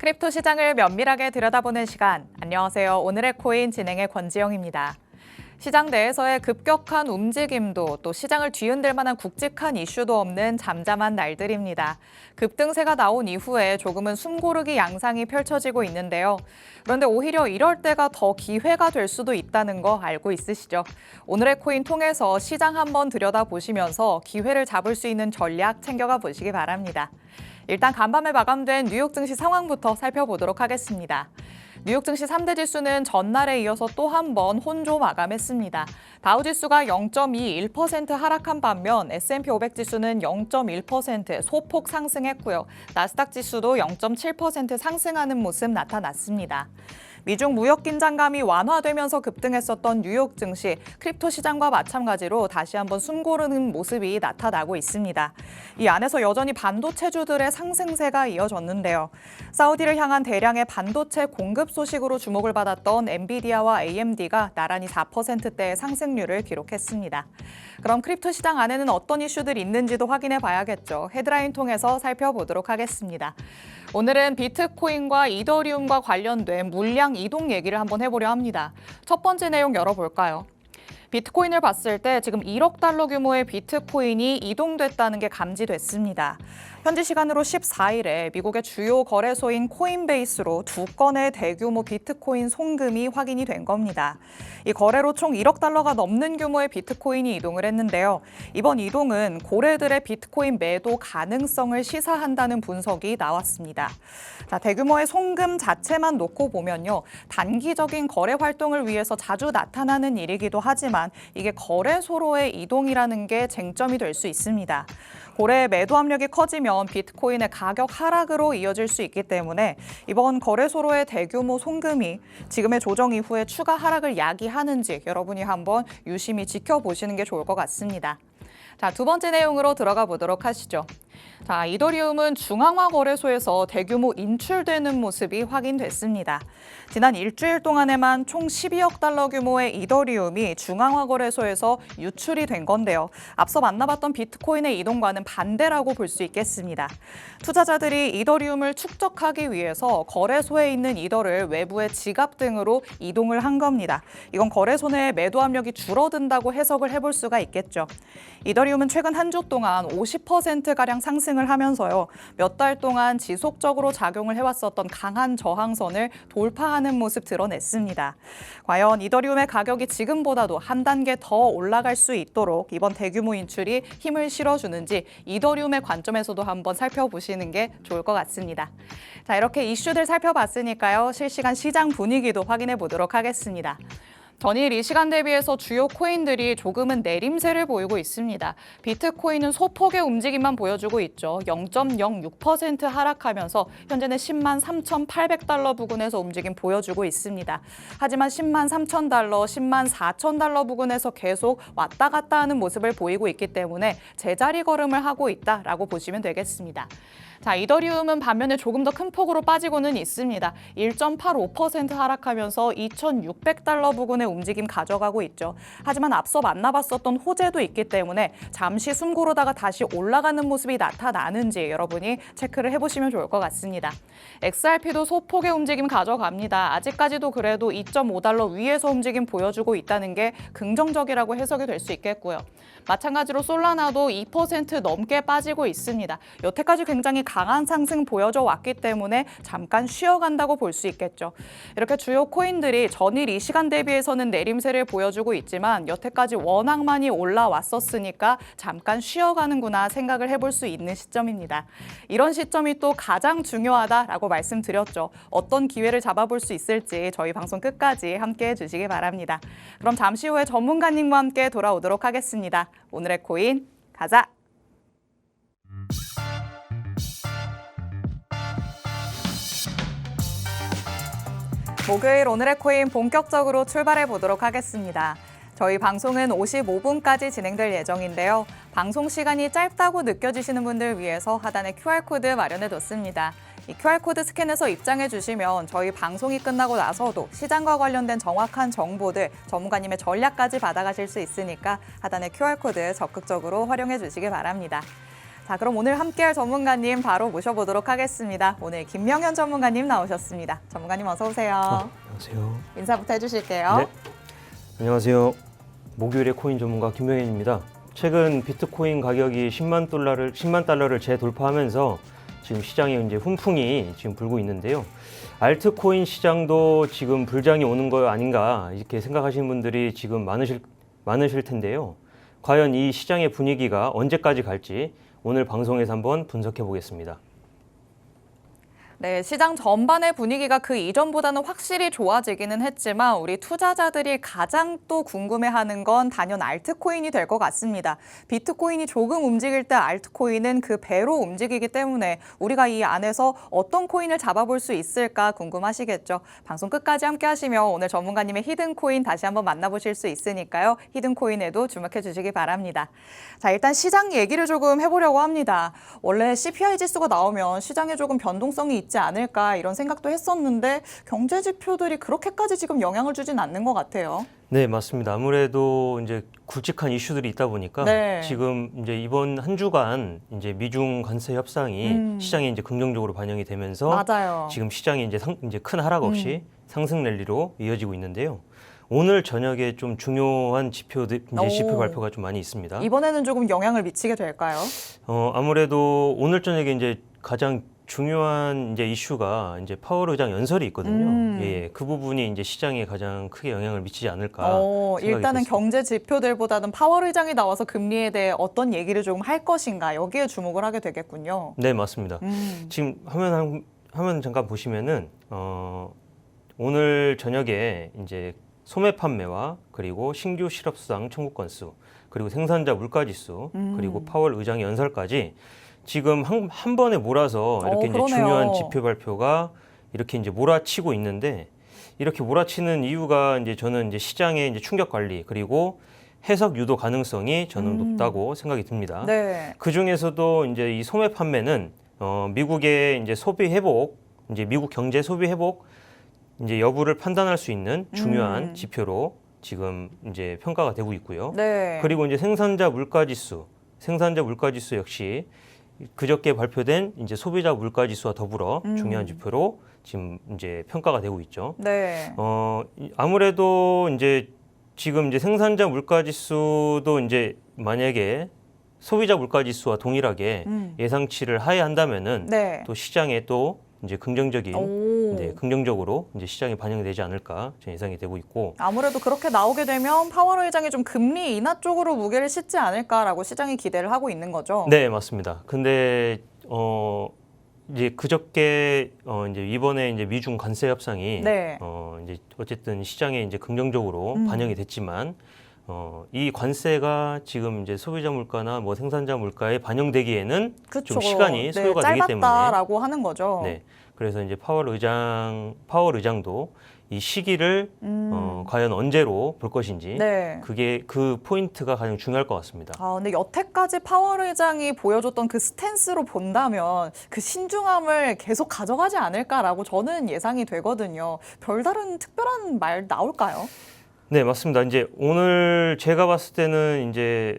크립토 시장을 면밀하게 들여다보는 시간. 안녕하세요. 오늘의 코인 진행의 권지영입니다. 시장 내에서의 급격한 움직임도 또 시장을 뒤흔들 만한 굵직한 이슈도 없는 잠잠한 날들입니다. 급등세가 나온 이후에 조금은 숨고르기 양상이 펼쳐지고 있는데요. 그런데 오히려 이럴 때가 더 기회가 될 수도 있다는 거 알고 있으시죠? 오늘의 코인 통해서 시장 한번 들여다보시면서 기회를 잡을 수 있는 전략 챙겨가 보시기 바랍니다. 일단 간밤에 마감된 뉴욕 증시 상황부터 살펴보도록 하겠습니다. 뉴욕 증시 3대 지수는 전날에 이어서 또 한 번 혼조 마감했습니다. 다우 지수가 0.21% 하락한 반면 S&P 500 지수는 0.1% 소폭 상승했고요. 나스닥 지수도 0.7% 상승하는 모습 나타났습니다. 미중 무역 긴장감이 완화되면서 급등했었던 뉴욕 증시, 크립토 시장과 마찬가지로 다시 한번 숨고르는 모습이 나타나고 있습니다. 이 안에서 여전히 반도체주들의 상승세가 이어졌는데요. 사우디를 향한 대량의 반도체 공급 소식으로 주목을 받았던 엔비디아와 AMD가 나란히 4%대의 상승률을 기록했습니다. 그럼 크립토 시장 안에는 어떤 이슈들이 있는지도 확인해 봐야겠죠. 헤드라인 통해서 살펴보도록 하겠습니다. 오늘은 비트코인과 이더리움과 관련된 물량 이동 얘기를 한번 해보려 합니다. 첫 번째 내용 열어볼까요? 비트코인을 봤을 때 지금 1억 달러 규모의 비트코인이 이동됐다는 게 감지됐습니다. 현지 시간으로 14일에 미국의 주요 거래소인 코인베이스로 2건의 대규모 비트코인 송금이 확인이 된 겁니다. 이 거래로 총 1억 달러가 넘는 규모의 비트코인이 이동을 했는데요. 이번 이동은 고래들의 비트코인 매도 가능성을 시사한다는 분석이 나왔습니다. 자, 대규모의 송금 자체만 놓고 보면요. 단기적인 거래 활동을 위해서 자주 나타나는 일이기도 하지만 이게 거래소로의 이동이라는 게 쟁점이 될 수 있습니다. 고래의 매도 압력이 커지면 비트코인의 가격 하락으로 이어질 수 있기 때문에 이번 거래소로의 대규모 송금이 지금의 조정 이후에 추가 하락을 야기하는지 여러분이 한번 유심히 지켜보시는 게 좋을 것 같습니다. 자, 두 번째 내용으로 들어가 보도록 하시죠. 자, 이더리움은 중앙화 거래소에서 대규모 인출되는 모습이 확인됐습니다. 지난 일주일 동안에만 총 12억 달러 규모의 이더리움이 중앙화 거래소에서 유출이 된 건데요. 앞서 만나봤던 비트코인의 이동과는 반대라고 볼 수 있겠습니다. 투자자들이 이더리움을 축적하기 위해서 거래소에 있는 이더를 외부의 지갑 등으로 이동을 한 겁니다. 이건 거래소 내 매도 압력이 줄어든다고 해석을 해볼 수가 있겠죠. 이더리움은 최근 한 주 동안 50%가량 상승을 하면서요. 몇 달 동안 지속적으로 작용을 해왔었던 강한 저항선을 돌파하는 모습 드러냈습니다. 과연 이더리움의 가격이 지금보다도 한 단계 더 올라갈 수 있도록 이번 대규모 인출이 힘을 실어주는지 이더리움의 관점에서도 한번 살펴보시는 게 좋을 것 같습니다. 자, 이렇게 이슈들 살펴봤으니까요. 실시간 시장 분위기도 확인해 보도록 하겠습니다. 전일 이 시간 대비해서 주요 코인들이 조금은 내림세를 보이고 있습니다. 비트코인은 소폭의 움직임만 보여주고 있죠. 0.06% 하락하면서 현재는 10만 3,800달러 부근에서 움직임 보여주고 있습니다. 하지만 10만 3,000달러, 10만 4,000달러 부근에서 계속 왔다 갔다 하는 모습을 보이고 있기 때문에 제자리 걸음을 하고 있다라고 보시면 되겠습니다. 자, 이더리움은 반면에 조금 더 큰 폭으로 빠지고는 있습니다. 1.85% 하락하면서 2,600달러 부근의 움직임 가져가고 있죠. 하지만 앞서 만나봤었던 호재도 있기 때문에 잠시 숨 고르다가 다시 올라가는 모습이 나타나는지 여러분이 체크를 해보시면 좋을 것 같습니다. XRP도 소폭의 움직임 가져갑니다. 아직까지도 그래도 2.5달러 위에서 움직임 보여주고 있다는 게 긍정적이라고 해석이 될 수 있겠고요. 마찬가지로 솔라나도 2% 넘게 빠지고 있습니다. 여태까지 굉장히 강한 상승 보여줘 왔기 때문에 잠깐 쉬어간다고 볼 수 있겠죠. 이렇게 주요 코인들이 전일 이 시간 대비해서는 내림세를 보여주고 있지만 여태까지 워낙 많이 올라왔었으니까 잠깐 쉬어가는구나 생각을 해볼 수 있는 시점입니다. 이런 시점이 또 가장 중요하다라고 말씀드렸죠. 어떤 기회를 잡아볼 수 있을지 저희 방송 끝까지 함께해 주시기 바랍니다. 그럼 잠시 후에 전문가님과 함께 돌아오도록 하겠습니다. 오늘의 코인 가자! 목요일 오늘의 코인 본격적으로 출발해 보도록 하겠습니다. 저희 방송은 55분까지 진행될 예정인데요. 방송 시간이 짧다고 느껴지시는 분들 위해서 하단에 QR코드 마련해뒀습니다. 이 QR코드 스캔해서 입장해 주시면 저희 방송이 끝나고 나서도 시장과 관련된 정확한 정보들, 전문가님의 전략까지 받아가실 수 있으니까 하단에 QR코드 적극적으로 활용해 주시기 바랍니다. 자, 그럼 오늘 함께할 전문가님 바로 모셔보도록 하겠습니다. 오늘 김명현 전문가님 나오셨습니다. 전문가님 어서 오세요. 안녕하세요. 인사부터 해주실게요. 네. 안녕하세요. 목요일의 코인 전문가 김명현입니다. 최근 비트코인 가격이 10만 달러를 재돌파하면서 지금 시장에 이제 훈풍이 지금 불고 있는데요. 알트코인 시장도 지금 불장이 오는 거 아닌가 이렇게 생각하시는 분들이 지금 많으실 텐데요. 과연 이 시장의 분위기가 언제까지 갈지 오늘 방송에서 한번 분석해 보겠습니다. 네, 시장 전반의 분위기가 그 이전보다는 확실히 좋아지기는 했지만 우리 투자자들이 가장 또 궁금해하는 건 단연 알트코인이 될 것 같습니다. 비트코인이 조금 움직일 때 알트코인은 그 배로 움직이기 때문에 우리가 이 안에서 어떤 코인을 잡아볼 수 있을까 궁금하시겠죠. 방송 끝까지 함께 하시면 오늘 전문가님의 히든코인 다시 한번 만나보실 수 있으니까요. 히든코인에도 주목해 주시기 바랍니다. 자, 일단 시장 얘기를 조금 해보려고 합니다. 원래 CPI 지수가 나오면 시장에 조금 변동성이 있지 않을까 이런 생각도 했었는데 경제 지표들이 그렇게까지 지금 영향을 주진 않는 것 같아요. 네, 맞습니다. 아무래도 이제 굵직한 이슈들이 있다 보니까 네. 지금 이제 이번 한 주간 이제 미중 관세 협상이 시장에 이제 긍정적으로 반영이 되면서 맞아요. 지금 시장이 이제 큰 하락 없이 상승 랠리로 이어지고 있는데요. 오늘 저녁에 좀 중요한 지표들 이제 지표 발표가 좀 많이 있습니다. 이번에는 조금 영향을 미치게 될까요? 아무래도 오늘 저녁에 이제 가장 중요한 이제 이슈가 이제 파월 의장 연설이 있거든요. 예, 그 부분이 이제 시장에 가장 크게 영향을 미치지 않을까 생각이 일단은 됐습니다. 경제 지표들보다는 파월 의장이 나와서 금리에 대해 어떤 얘기를 좀 할 것인가 여기에 주목을 하게 되겠군요. 네, 맞습니다. 지금 화면 잠깐 보시면은 오늘 저녁에 이제 소매 판매와 그리고 신규 실업수당 청구 건수 그리고 생산자 물가 지수 그리고 파월 의장의 연설까지 지금 한 번에 몰아서 이렇게 이제 그러네요. 중요한 지표 발표가 이렇게 이제 몰아치고 있는데 이렇게 몰아치는 이유가 이제 저는 이제 시장의 이제 충격 관리 그리고 해석 유도 가능성이 저는 높다고 생각이 듭니다. 네. 그 중에서도 이제 이 소매 판매는 미국의 이제 소비 회복, 이제 미국 경제 소비 회복 이제 여부를 판단할 수 있는 중요한 지표로 지금 이제 평가가 되고 있고요. 네. 그리고 이제 생산자 물가 지수 역시 그저께 발표된 이제 소비자 물가 지수와 더불어 중요한 지표로 지금 이제 평가가 되고 있죠. 네. 아무래도 이제 지금 이제 생산자 물가 지수도 이제 만약에 소비자 물가 지수와 동일하게 예상치를 하회한다면은 네. 또 시장에 또 이제 긍정적으로 이제 시장에 반영이 되지 않을까 저는 예상이 되고 있고. 아무래도 그렇게 나오게 되면 파월 의장이 좀 금리 인하 쪽으로 무게를 싣지 않을까라고 시장이 기대를 하고 있는 거죠. 네, 맞습니다. 근데 이제 그저께 이제 이번에 이제 미중 관세 협상이 네. 이제 어쨌든 시장에 이제 긍정적으로 반영이 됐지만 이 관세가 지금 이제 소비자 물가나 뭐 생산자 물가에 반영되기에는 그쵸. 좀 시간이 소요가 되기 때문에 짧았다라고 하는 거죠. 네. 그래서 이제 파월 의장도 이 시기를 과연 언제로 볼 것인지 네. 그게 그 포인트가 가장 중요할 것 같습니다. 근데 여태까지 파월 의장이 보여줬던 그 스탠스로 본다면 그 신중함을 계속 가져가지 않을까라고 저는 예상이 되거든요. 별다른 특별한 말 나올까요? 네, 맞습니다. 이제 오늘 제가 봤을 때는 이제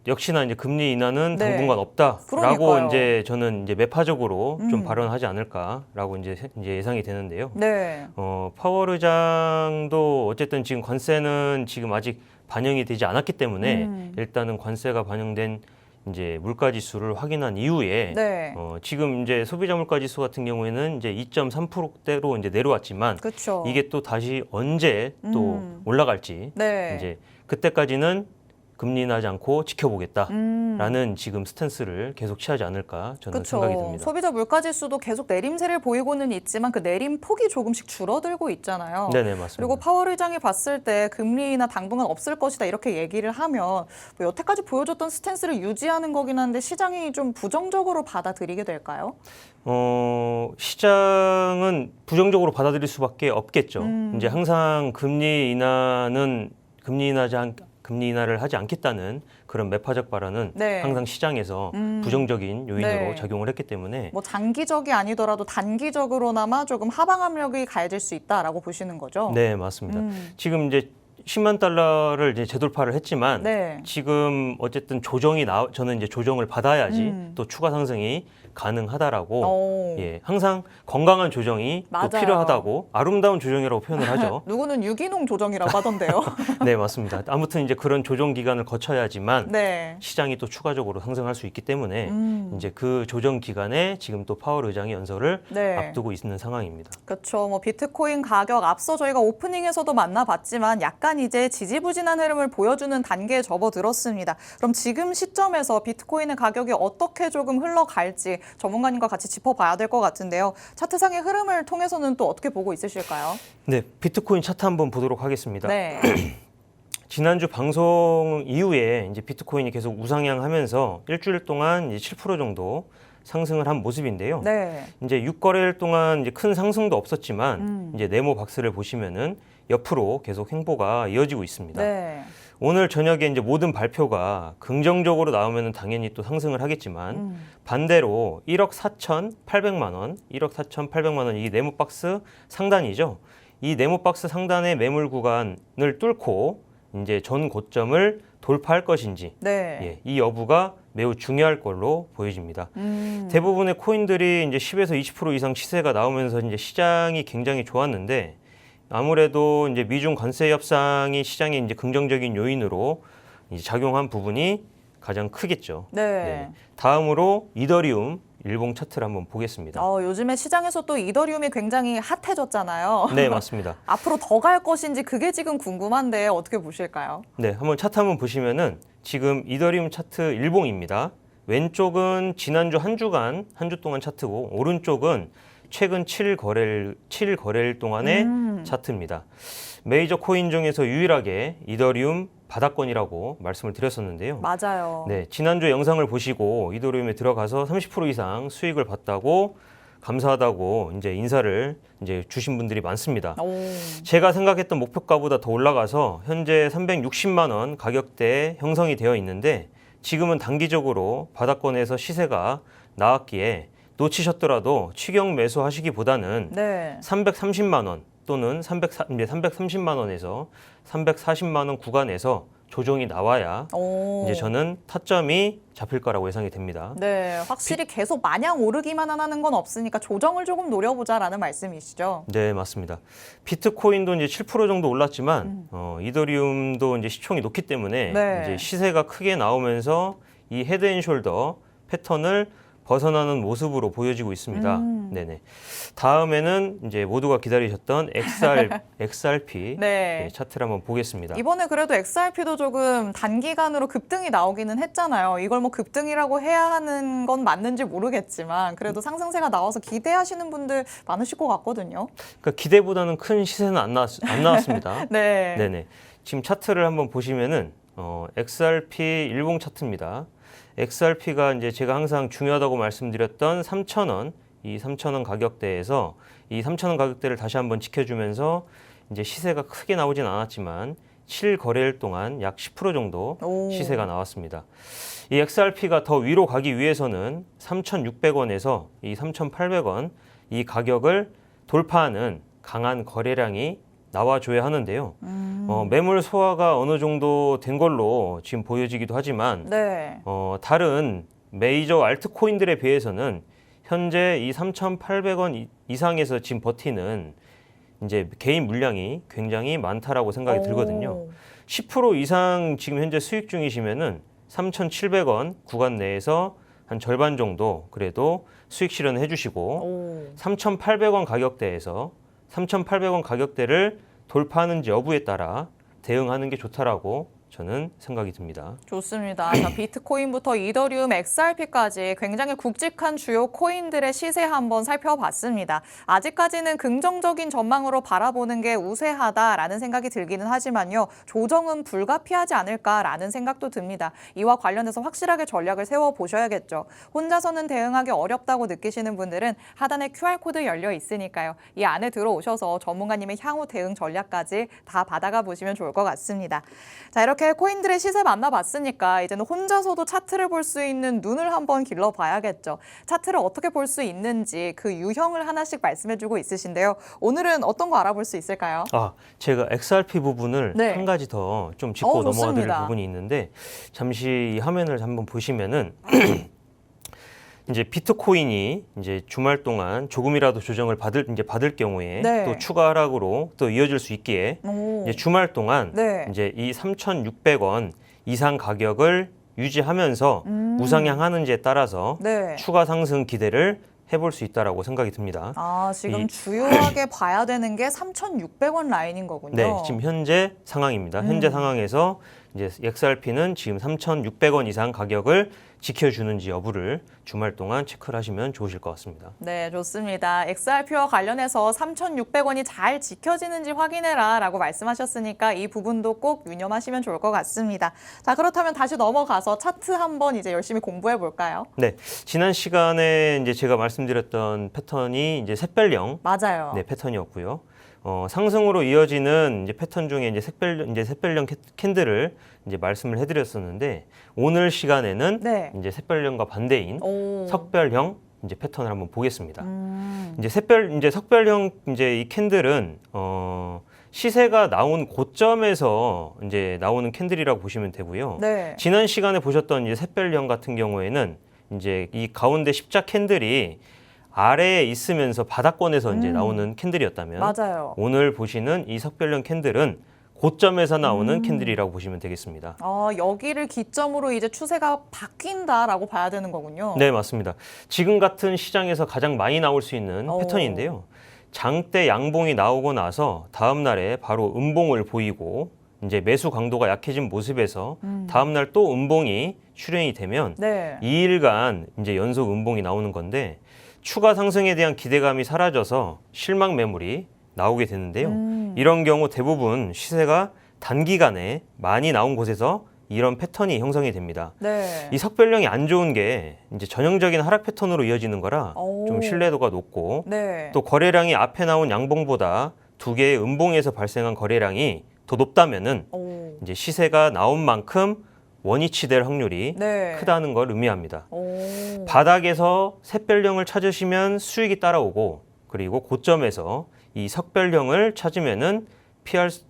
역시나 이제 금리 인하는 네. 당분간 없다라고 그러니까요. 이제 저는 이제 매파적으로 좀 발언하지 않을까라고 이제 예상이 되는데요. 네. 파월 의장도 어쨌든 지금 관세는 지금 아직 반영이 되지 않았기 때문에 일단은 관세가 반영된 이제 물가 지수를 확인한 이후에 네. 지금 이제 소비자 물가 지수 같은 경우에는 이제 2.3%대로 이제 내려왔지만 그렇죠. 이게 또 다시 언제 또 올라갈지 네. 이제 그때까지는 금리 인하지 않고 지켜보겠다라는 지금 스탠스를 계속 취하지 않을까 저는 생각이 듭니다. 소비자 물가 지수도 계속 내림세를 보이고는 있지만 그 내림 폭이 조금씩 줄어들고 있잖아요. 네네, 맞습니다. 그리고 파월 의장이 봤을 때 금리 인하 당분간 없을 것이다 이렇게 얘기를 하면 뭐 여태까지 보여줬던 스탠스를 유지하는 거긴 한데 시장이 좀 부정적으로 받아들이게 될까요? 시장은 부정적으로 받아들일 수밖에 없겠죠. 이제 항상 금리 인하를 하지 않겠다는 그런 매파적 발언은 네. 항상 시장에서 부정적인 요인으로 네. 작용을 했기 때문에 뭐 장기적이 아니더라도 단기적으로나마 조금 하방 압력이 가해질 수 있다라고 보시는 거죠? 네, 맞습니다. 지금 이제 10만 달러를 이제 재돌파를 했지만 네. 지금 어쨌든 저는 이제 조정을 받아야지 또 추가 상승이 가능하다라고 오. 예, 항상 건강한 조정이 맞아요. 또 필요하다고 아름다운 조정이라고 표현을 하죠. 누구는 유기농 조정이라고 하던데요. 네, 맞습니다. 아무튼 이제 그런 조정 기간을 거쳐야지만 네. 시장이 또 추가적으로 상승할 수 있기 때문에 이제 그 조정 기간에 지금 또 파월 의장이 연설을 네. 앞두고 있는 상황입니다. 그렇죠. 뭐 비트코인 가격 앞서 저희가 오프닝에서도 만나봤지만 약간 이제 지지부진한 흐름을 보여주는 단계에 접어들었습니다. 그럼 지금 시점에서 비트코인의 가격이 어떻게 조금 흘러갈지 전문가님과 같이 짚어봐야 될 것 같은데요. 차트상의 흐름을 통해서는 또 어떻게 보고 있으실까요? 네, 비트코인 차트 한번 보도록 하겠습니다. 네. 지난주 방송 이후에 이제 비트코인이 계속 우상향하면서 일주일 동안 이제 7% 정도 상승을 한 모습인데요. 네. 이제 6거래일 동안 이제 큰 상승도 없었지만 이제 네모 박스를 보시면은 옆으로 계속 횡보가 이어지고 있습니다. 네. 오늘 저녁에 이제 모든 발표가 긍정적으로 나오면은 당연히 또 상승을 하겠지만 반대로 1억 4,800만 원, 1억 4,800만 원 이 네모 박스 상단이죠. 이 네모 박스 상단의 매물 구간을 뚫고 이제 전 고점을 돌파할 것인지 네. 예, 이 여부가 매우 중요할 걸로 보여집니다. 대부분의 코인들이 이제 10에서 20% 이상 시세가 나오면서 이제 시장이 굉장히 좋았는데 아무래도 이제 미중 관세 협상이 시장에 이제 긍정적인 요인으로 이제 작용한 부분이 가장 크겠죠. 네. 네. 다음으로 이더리움 일봉 차트를 한번 보겠습니다. 요즘에 시장에서 또 이더리움이 굉장히 핫해졌잖아요. 네, 맞습니다. 앞으로 더 갈 것인지 그게 지금 궁금한데 어떻게 보실까요? 네, 한번 차트 한번 보시면은 지금 이더리움 차트 일봉입니다. 왼쪽은 지난주 한 주 동안 차트고 오른쪽은 최근 7거래일 동안의 차트입니다. 메이저 코인 중에서 유일하게 이더리움 바닥권이라고 말씀을 드렸었는데요. 맞아요. 네, 지난주 영상을 보시고 이더리움에 들어가서 30% 이상 수익을 봤다고 감사하다고 이제 인사를 이제 주신 분들이 많습니다. 오. 제가 생각했던 목표가보다 더 올라가서 현재 360만 원 가격대에 형성이 되어 있는데 지금은 단기적으로 바닥권에서 시세가 나왔기에 놓치셨더라도 추격 매수하시기보다는 네. 330만 원 또는 330만 원에서 340만 원 구간에서 조정이 나와야 오. 이제 저는 타점이 잡힐 거라고 예상이 됩니다. 네, 확실히 계속 마냥 오르기만 하는 건 없으니까 조정을 조금 노려보자라는 말씀이시죠? 네, 맞습니다. 비트코인도 이제 7% 정도 올랐지만 이더리움도 이제 시총이 높기 때문에 네. 이제 시세가 크게 나오면서 이 헤드앤숄더 패턴을 벗어나는 모습으로 보여지고 있습니다. 네네. 다음에는 이제 모두가 기다리셨던 XRP 네. 차트를 한번 보겠습니다. 이번에 그래도 XRP도 조금 단기간으로 급등이 나오기는 했잖아요. 이걸 뭐 급등이라고 해야 하는 건 맞는지 모르겠지만 그래도 상승세가 나와서 기대하시는 분들 많으실 것 같거든요. 그러니까 기대보다는 큰 시세는 안 나왔습니다. 네. 네네. 지금 차트를 한번 보시면은 XRP 일봉 차트입니다. XRP가 이제 제가 항상 중요하다고 말씀드렸던 3,000원, 이 3,000원 가격대에서 이 3,000원 가격대를 다시 한번 지켜주면서 이제 시세가 크게 나오진 않았지만 7거래일 동안 약 10% 정도 오. 시세가 나왔습니다. 이 XRP가 더 위로 가기 위해서는 3,600원에서 이 3,800원 이 가격을 돌파하는 강한 거래량이 나와줘야 하는데요. 매물 소화가 어느 정도 된 걸로 지금 보여지기도 하지만 네. 다른 메이저 알트코인들에 비해서는 현재 이 3,800원 이상에서 지금 버티는 이제 개인 물량이 굉장히 많다라고 생각이 들거든요. 10% 이상 지금 현재 수익 중이시면은 3,700원 구간 내에서 한 절반 정도 그래도 수익 실현을 해주시고 3,800원 가격대에서 3,800원 가격대를 돌파하는지 여부에 따라 대응하는 게 좋다라고 저는 생각이 듭니다. 좋습니다. 자, 비트코인부터 이더리움, XRP까지 굉장히 굵직한 주요 코인들의 시세 한번 살펴봤습니다. 아직까지는 긍정적인 전망으로 바라보는 게 우세하다라는 생각이 들기는 하지만요. 조정은 불가피하지 않을까라는 생각도 듭니다. 이와 관련해서 확실하게 전략을 세워보셔야겠죠. 혼자서는 대응하기 어렵다고 느끼시는 분들은 하단에 QR코드 열려 있으니까요. 이 안에 들어오셔서 전문가님의 향후 대응 전략까지 다 받아가 보시면 좋을 것 같습니다. 자, 이렇게 이렇게 코인들의 시세 만나봤으니까 이제는 혼자서도 차트를 볼 수 있는 눈을 한번 길러봐야겠죠. 차트를 어떻게 볼 수 있는지 그 유형을 하나씩 말씀해주고 있으신데요. 오늘은 어떤 거 알아볼 수 있을까요? 제가 XRP 부분을 네. 한 가지 더 좀 짚고 넘어가 드릴 좋습니다. 부분이 있는데 잠시 이 화면을 한번 보시면은 이제 비트코인이 이제 주말 동안 조금이라도 조정을 받을 경우에 네. 또 추가 하락으로 또 이어질 수 있기에 이제 주말 동안 네. 이제 이 3,600원 이상 가격을 유지하면서 우상향하는지에 따라서 네. 추가 상승 기대를 해볼 수 있다라고 생각이 듭니다. 지금 주요하게 봐야 되는 게 3,600원 라인인 거군요. 네, 지금 현재 상황입니다. 현재 상황에서 이제 XRP는 지금 3,600원 이상 가격을 지켜주는지 여부를 주말 동안 체크를 하시면 좋으실 것 같습니다. 네, 좋습니다. XRP와 관련해서 3,600원이 잘 지켜지는지 확인해라 라고 말씀하셨으니까 이 부분도 꼭 유념하시면 좋을 것 같습니다. 자, 그렇다면 다시 넘어가서 차트 한번 이제 열심히 공부해 볼까요? 네, 지난 시간에 이제 제가 말씀드렸던 패턴이 이제 샛별형 맞아요. 네, 패턴이었고요. 상승으로 이어지는 이제 패턴 중에 이제 샛별형 캔들을 이제 말씀을 해드렸었는데 오늘 시간에는 네. 이제 샛별형과 반대인 석별형 이제 패턴을 한번 보겠습니다. 이제 석별형 이제 이 캔들은 시세가 나온 고점에서 이제 나오는 캔들이라고 보시면 되고요. 네. 지난 시간에 보셨던 이제 샛별형 같은 경우에는 이제 이 가운데 십자 캔들이 아래에 있으면서 바닥권에서 이제 나오는 캔들이었다면 맞아요. 오늘 보시는 이 석별형 캔들은 고점에서 나오는 캔들이라고 보시면 되겠습니다. 여기를 기점으로 이제 추세가 바뀐다라고 봐야 되는 거군요. 네, 맞습니다. 지금 같은 시장에서 가장 많이 나올 수 있는 패턴인데요. 장대 양봉이 나오고 나서 다음 날에 바로 음봉을 보이고 이제 매수 강도가 약해진 모습에서 다음 날 또 음봉이 출현이 되면 네. 2일간 이제 연속 음봉이 나오는 건데 추가 상승에 대한 기대감이 사라져서 실망 매물이 나오게 되는데요. 이런 경우 대부분 시세가 단기간에 많이 나온 곳에서 이런 패턴이 형성이 됩니다. 네. 이 석별형이 안 좋은 게 이제 전형적인 하락 패턴으로 이어지는 거라 좀 신뢰도가 높고 네. 또 거래량이 앞에 나온 양봉보다 두 개의 음봉에서 발생한 거래량이 더 높다면은 이제 시세가 나온 만큼 원위치될 확률이 네. 크다는 걸 의미합니다. 바닥에서 샛별형을 찾으시면 수익이 따라오고 그리고 고점에서 이 석별형을 찾으면은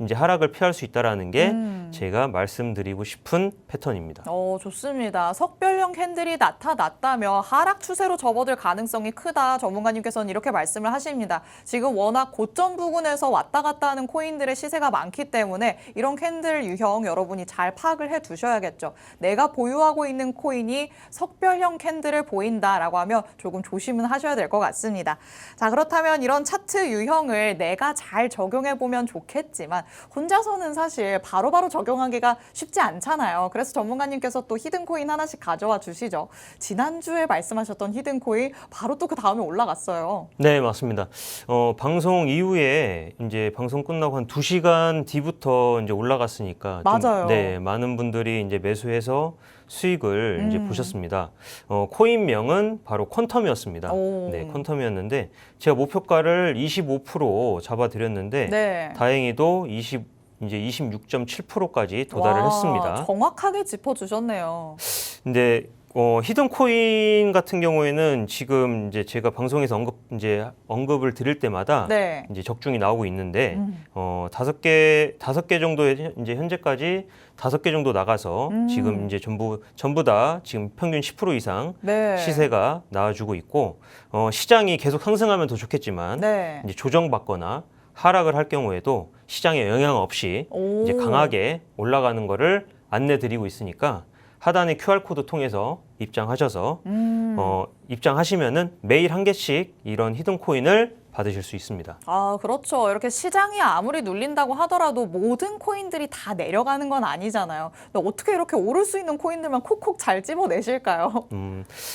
이제 하락을 피할 수 있다라는 게 제가 말씀드리고 싶은 패턴입니다. 좋습니다. 석별형 캔들이 나타났다며 하락 추세로 접어들 가능성이 크다. 전문가님께서는 이렇게 말씀을 하십니다. 지금 워낙 고점 부근에서 왔다 갔다 하는 코인들의 시세가 많기 때문에 이런 캔들 유형 여러분이 잘 파악을 해 두셔야겠죠. 내가 보유하고 있는 코인이 석별형 캔들을 보인다라고 하면 조금 조심은 하셔야 될 것 같습니다. 자, 그렇다면 이런 차트 유형을 내가 잘 적용해 보면 좋겠지만 혼자서는 사실 바로바로 적용하기가 쉽지 않잖아요. 그래서 전문가님께서 또 히든코인 하나씩 가져와 주시죠. 지난주에 말씀하셨던 히든코인 바로 또 그 다음에 올라갔어요. 네, 맞습니다. 방송 이후에 이제 방송 끝나고 한 2시간 뒤부터 이제 올라갔으니까 맞아요. 네, 많은 분들이 이제 매수해서 수익을 이제 보셨습니다. 코인명은 바로 퀀텀이었습니다. 네, 퀀텀이었는데 제가 목표가를 25% 잡아드렸는데 네. 다행히도 이제 26.7%까지 도달을 했습니다. 정확하게 짚어주셨네요. 근데 히든 코인 같은 경우에는 지금 이제 제가 방송에서 언급을 드릴 때마다 네. 이제 적중이 나오고 있는데 5개 정도 이제 현재까지 5개 정도 나가서 지금 이제 전부 다 지금 평균 10% 이상 네. 시세가 나와주고 있고 시장이 계속 상승하면 더 좋겠지만 네. 이제 조정받거나 하락을 할 경우에도 시장에 영향 없이 이제 강하게 올라가는 거를 안내드리고 있으니까 하단의 QR코드 통해서 입장하셔서 입장하시면은 매일 한 개씩 이런 히든 코인을 받으실 수 있습니다. 그렇죠. 이렇게 시장이 아무리 눌린다고 하더라도 모든 코인들이 다 내려가는 건 아니잖아요. 근데 어떻게 이렇게 오를 수 있는 코인들만 콕콕 잘 집어내실까요?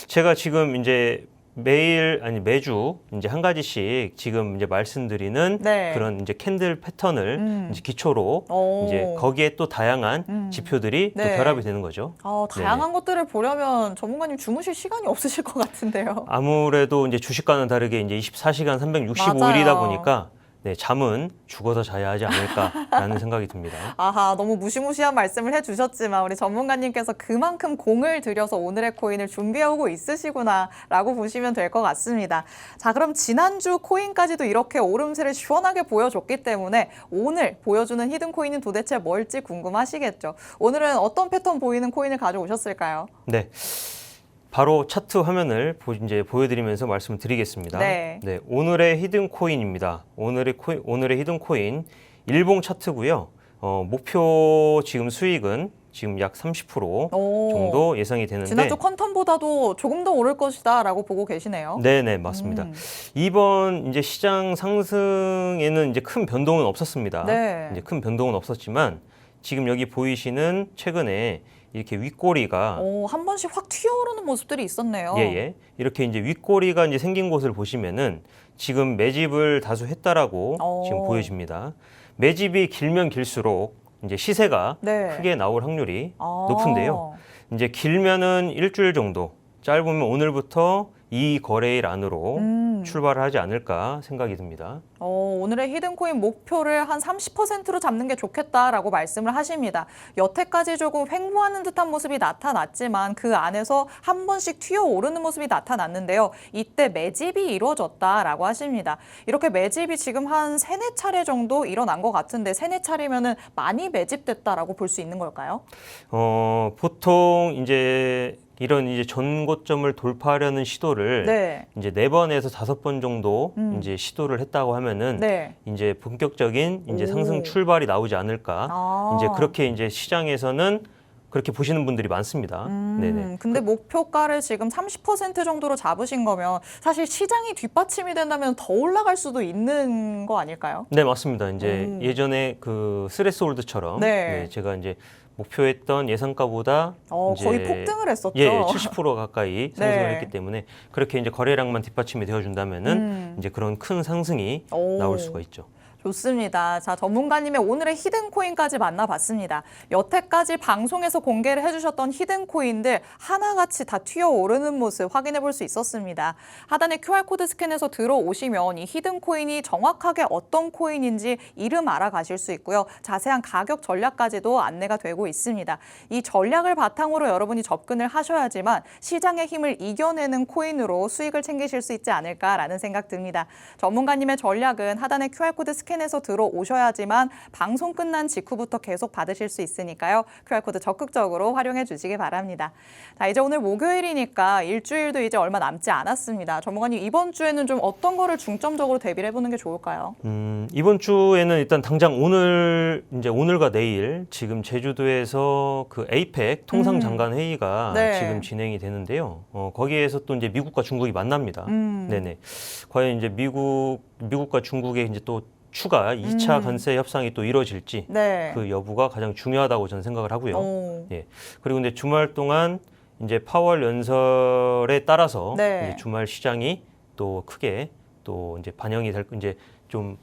제가 지금 이제 매주 이제 한 가지씩 지금 이제 말씀드리는 네. 그런 이제 캔들 패턴을 이제 기초로 이제 거기에 또 다양한 지표들이 네. 또 결합이 되는 거죠. 다양한 것들을 보려면 전문가님 주무실 시간이 없으실 것 같은데요. 아무래도 이제 주식과는 다르게 이제 24시간 365일이다 맞아요. 보니까 네, 잠은 죽어서 자야 하지 않을까라는 생각이 듭니다. 아하, 너무 무시무시한 말씀을 해주셨지만 우리 전문가님께서 그만큼 공을 들여서 오늘의 코인을 준비해오고 있으시구나라고 보시면 될 것 같습니다. 자, 그럼 지난주 코인까지도 이렇게 오름세를 시원하게 보여줬기 때문에 오늘 보여주는 히든 코인은 도대체 뭘지 궁금하시겠죠? 오늘은 어떤 패턴 보이는 코인을 가져오셨을까요? 네. 바로 차트 화면을 이제 보여드리면서 말씀을 드리겠습니다. 네. 오늘의 히든 코인입니다. 오늘의 히든 코인 일봉 차트고요. 목표 지금 수익은 지금 약 30% 정도 예상이 되는데 지난주 컨텀보다도 조금 더 오를 것이다라고 보고 계시네요. 네네, 맞습니다. 이번 이제 시장 상승에는 이제 큰 변동은 없었습니다. 네. 이제 큰 변동은 없었지만 지금 여기 보이시는 최근에 이렇게 윗꼬리가 한 번씩 확 튀어오르는 모습들이 있었네요. 예. 이렇게 이제 윗꼬리가 이제 생긴 곳을 보시면은 지금 매집을 다수 했다라고 지금 보여집니다. 매집이 길면 길수록 이제 시세가 네. 크게 나올 확률이 높은데요. 이제 길면은 일주일 정도, 짧으면 오늘부터 이 거래일 안으로 출발을 하지 않을까 생각이 듭니다. 오늘의 히든코인 목표를 한 30%로 잡는 게 좋겠다라고 말씀을 하십니다. 여태까지 조금 횡보하는 듯한 모습이 나타났지만 그 안에서 한 번씩 튀어오르는 모습이 나타났는데요. 이때 매집이 이루어졌다라고 하십니다. 이렇게 매집이 지금 한 3-4차례 정도 일어난 것 같은데 3-4차례면은 많이 매집됐다라고 볼 수 있는 걸까요? 보통 이제 이런 이제 전고점을 돌파하려는 시도를 네. 이제 4번에서 5번 정도 이제 시도를 했다고 하면은 네. 이제 본격적인 이제 상승 출발이 나오지 않을까. 이제 그렇게 이제 시장에서는 그렇게 보시는 분들이 많습니다. 네네. 근데 목표가를 지금 30% 정도로 잡으신 거면 사실 시장이 뒷받침이 된다면 더 올라갈 수도 있는 거 아닐까요? 네, 맞습니다. 이제 예전에 그 스레스홀드처럼 네. 제가 이제 목표했던 예상가보다 이제 거의 폭등을 했었죠. 예, 70% 가까이 상승을 네. 했기 때문에 그렇게 이제 거래량만 뒷받침이 되어준다면은 이제 그런 큰 상승이 나올 수가 있죠. 좋습니다. 자, 전문가님의 오늘의 히든코인까지 만나봤습니다. 여태까지 방송에서 공개를 해주셨던 히든코인들 하나같이 다 튀어오르는 모습 확인해 볼 수 있었습니다. 하단에 QR코드 스캔해서 들어오시면 이 히든코인이 정확하게 어떤 코인인지 이름 알아가실 수 있고요. 자세한 가격 전략까지도 안내가 되고 있습니다. 이 전략을 바탕으로 여러분이 접근을 하셔야지만 시장의 힘을 이겨내는 코인으로 수익을 챙기실 수 있지 않을까라는 생각 듭니다. 전문가님의 전략은 하단에 QR코드 스캔해서 들어오셔야지만 방송 끝난 직후부터 계속 받으실 수 있으니까요. QR코드 적극적으로 활용해 주시기 바랍니다. 자, 이제 오늘 목요일이니까 일주일도 이제 얼마 남지 않았습니다. 전문가님, 이번 주에는 좀 어떤 거를 중점적으로 대비를 해보는 게 좋을까요? 이번 주에는 일단 당장 오늘과 내일 지금 제주도에서 그 에이펙 통상장관 회의가 네. 지금 진행이 되는데요. 거기에서 또 이제 미국과 중국이 만납니다. 네네. 과연 이제 미국과 중국의 이제 또 추가 2차 관세 협상이 또 이루어질지 네. 그 여부가 가장 중요하다고 저는 생각을 하고요. 예. 그리고 이제 주말 동안 이제 파월 연설에 따라서 네. 이제 주말 시장이 또 크게 또 이제 반영이 될 이제 좀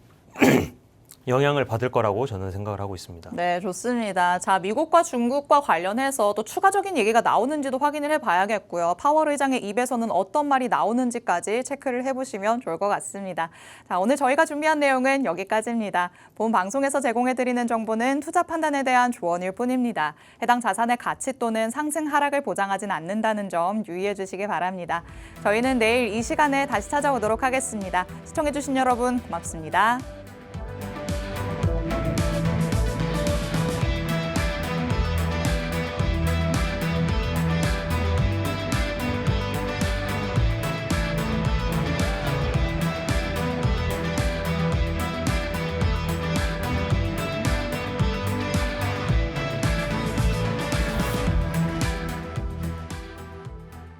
영향을 받을 거라고 저는 생각을 하고 있습니다. 네, 좋습니다. 자, 미국과 중국과 관련해서 또 추가적인 얘기가 나오는지도 확인을 해봐야겠고요. 파월 의장의 입에서는 어떤 말이 나오는지까지 체크를 해보시면 좋을 것 같습니다. 자, 오늘 저희가 준비한 내용은 여기까지입니다. 본 방송에서 제공해드리는 정보는 투자 판단에 대한 조언일 뿐입니다. 해당 자산의 가치 또는 상승 하락을 보장하진 않는다는 점 유의해 주시기 바랍니다. 저희는 내일 이 시간에 다시 찾아오도록 하겠습니다. 시청해주신 여러분 고맙습니다.